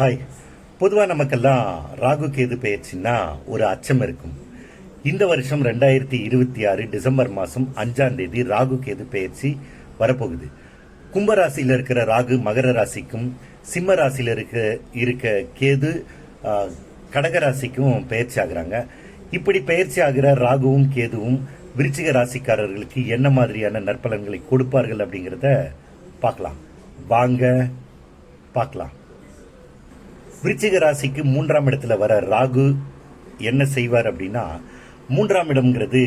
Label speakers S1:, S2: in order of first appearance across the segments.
S1: Hi. பொதுவாக நமக்கெல்லாம் ராகு கேது பெயர்ச்சின்னா ஒரு அச்சம் இருக்கும். இந்த வருஷம் 2026 டிசம்பர் மாதம் 5ஆம் தேதி ராகு கேது பெயர்ச்சி வரப்போகுது. கும்பராசியில் இருக்கிற ராகு மகர ராசிக்கும், சிம்ம ராசியில் இருக்க கேது கடகராசிக்கும் பெயர்ச்சி ஆகுறாங்க. இப்படி பெயர்ச்சி ஆகிற ராகுவும் கேதுவும் விருச்சிக ராசிக்காரர்களுக்கு என்ன மாதிரியான நற்பலன்களை கொடுப்பார்கள் அப்படிங்கிறத பார்க்கலாம். வாங்க பார்க்கலாம். விருச்சிக ராசிக்கு 3ஆம் இடத்துல வர ராகு என்ன செய்வார் அப்படின்னா, 3ஆம் இடம்ங்கிறது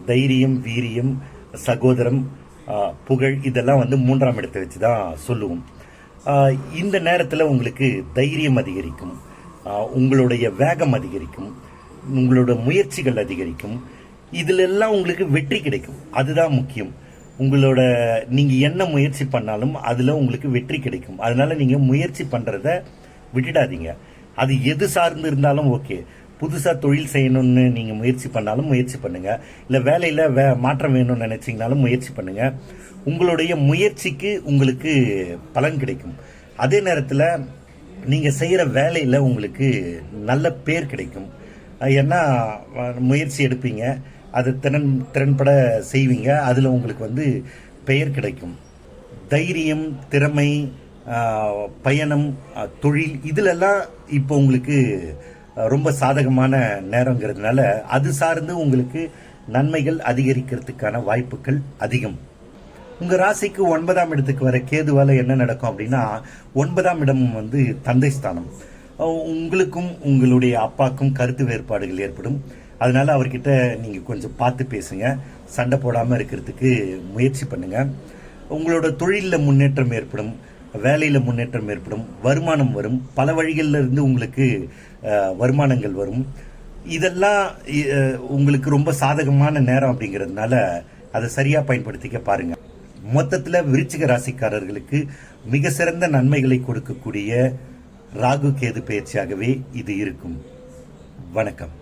S1: தைரியம், வீரியம், சகோதரம், புகழ், இதெல்லாம் 3ஆம் இடத்தை வச்சு தான் சொல்லுவோம். இந்த நேரத்தில் உங்களுக்கு தைரியம் அதிகரிக்கும், உங்களுடைய வேகம் அதிகரிக்கும், உங்களோட முயற்சிகள் அதிகரிக்கும். இதுல எல்லாம் உங்களுக்கு வெற்றி கிடைக்கும். அதுதான் முக்கியம். உங்களோட நீங்க என்ன முயற்சி பண்ணாலும் அதுல உங்களுக்கு வெற்றி கிடைக்கும். அதனால நீங்க முயற்சி பண்றத விட்டுடாதீங்க. அது எது சார்ந்து இருந்தாலும் ஓகே. புதுசா தொழில் செய்யணும்னு நீங்க முயற்சி பண்ணாலும் முயற்சி பண்ணுங்க. இல்ல வேலையில மாற்றம் வேணும்னு நினைச்சீங்கனாலும் முயற்சி பண்ணுங்க. உங்களுடைய முயற்சிக்கு உங்களுக்கு பலன் கிடைக்கும். அதே நேரத்தில் நீங்க செய்யற வேலையில உங்களுக்கு நல்ல பேர் கிடைக்கும். ஏன்னா முயற்சி எடுப்பீங்க, அது திறன்பட செய்வீங்க, அதுல உங்களுக்கு பெயர் கிடைக்கும். தைரியம், திறமை, பயணம், தொழில், இதுலெல்லாம் இப்போ உங்களுக்கு ரொம்ப சாதகமான நேரங்கிறதுனால அது சார்ந்து உங்களுக்கு நன்மைகள் அதிகரிக்கிறதுக்கான வாய்ப்புகள் அதிகம். உங்க ராசிக்கு 9ஆம் இடத்துக்கு வர கேதுவால என்ன நடக்கும் அப்படின்னா, 9ஆம் இடம் தந்தை ஸ்தானம். உங்களுக்கும் உங்களுடைய அப்பாக்கும் கருத்து வேறுபாடுகள் ஏற்படும். அதனால அவர்கிட்ட நீங்க கொஞ்சம் பார்த்து பேசுங்க. சண்டை போடாம இருக்கிறதுக்கு முயற்சி பண்ணுங்க. உங்களோட தொழிலில் முன்னேற்றம் ஏற்படும், வேலையில முன்னேற்றம் ஏற்படும், வருமானம் வரும். பல வழிகளில் இருந்து உங்களுக்கு வருமானங்கள் வரும். இதெல்லாம் உங்களுக்கு ரொம்ப சாதகமான நேரம் அப்படிங்கிறதுனால அதை சரியா பயன்படுத்திக்க பாருங்க. மொத்தத்துல விருச்சிக ராசிக்காரர்களுக்கு மிக சிறந்த நன்மைகளை கொடுக்கக்கூடிய ராகு கேது பெயர்ச்சியாகவே இது இருக்கும். வணக்கம்.